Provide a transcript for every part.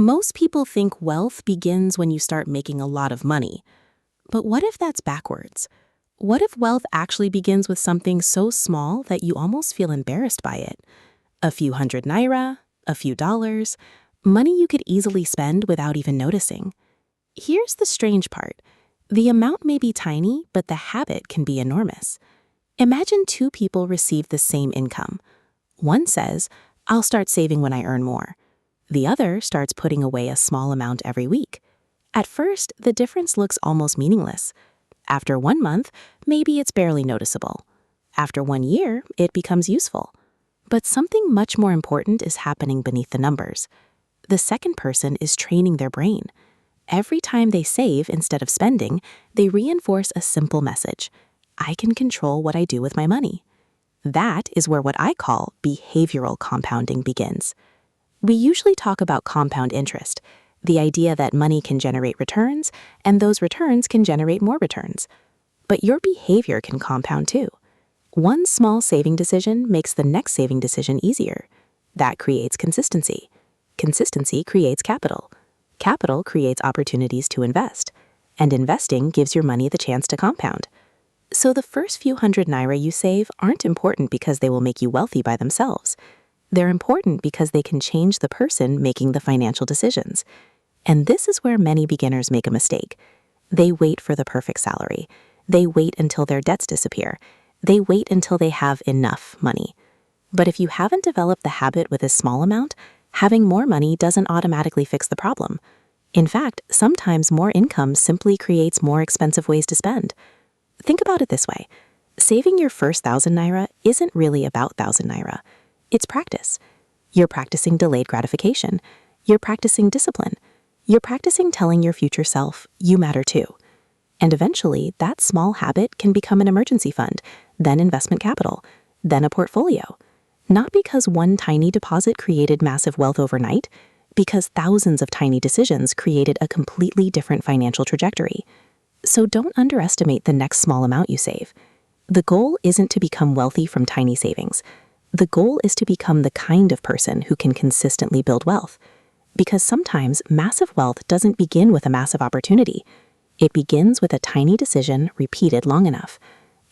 Most people think wealth begins when you start making a lot of money. But what if that's backwards? What if wealth actually begins with something so small that you almost feel embarrassed by it? A few hundred naira, a few dollars, money you could easily spend without even noticing. Here's the strange part. The amount may be tiny, but the habit can be enormous. Imagine two people receive the same income. One says, "I'll start saving when I earn more." The other starts putting away a small amount every week. At first, the difference looks almost meaningless. After 1 month, maybe it's barely noticeable. After 1 year, it becomes useful. But something much more important is happening beneath the numbers. The second person is training their brain. Every time they save instead of spending, they reinforce a simple message: I can control what I do with my money. That is where what I call behavioral compounding begins. We usually talk about compound interest, the idea that money can generate returns, and those returns can generate more returns. But your behavior can compound too. One small saving decision makes the next saving decision easier. That creates consistency. Consistency creates capital. Capital creates opportunities to invest. And investing gives your money the chance to compound. So the first few hundred naira you save aren't important because they will make you wealthy by themselves. They're important because they can change the person making the financial decisions. And this is where many beginners make a mistake. They wait for the perfect salary. They wait until their debts disappear. They wait until they have enough money. But if you haven't developed the habit with a small amount, having more money doesn't automatically fix the problem. In fact, sometimes more income simply creates more expensive ways to spend. Think about it this way. Saving your first 1,000 naira isn't really about 1,000 naira. It's practice. You're practicing delayed gratification. You're practicing discipline. You're practicing telling your future self, you matter too. And eventually, that small habit can become an emergency fund, then investment capital, then a portfolio. Not because one tiny deposit created massive wealth overnight, because thousands of tiny decisions created a completely different financial trajectory. So don't underestimate the next small amount you save. The goal isn't to become wealthy from tiny savings. The goal is to become the kind of person who can consistently build wealth. Because sometimes massive wealth doesn't begin with a massive opportunity. It begins with a tiny decision repeated long enough.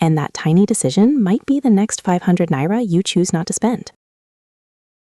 And that tiny decision might be the next 500 naira you choose not to spend.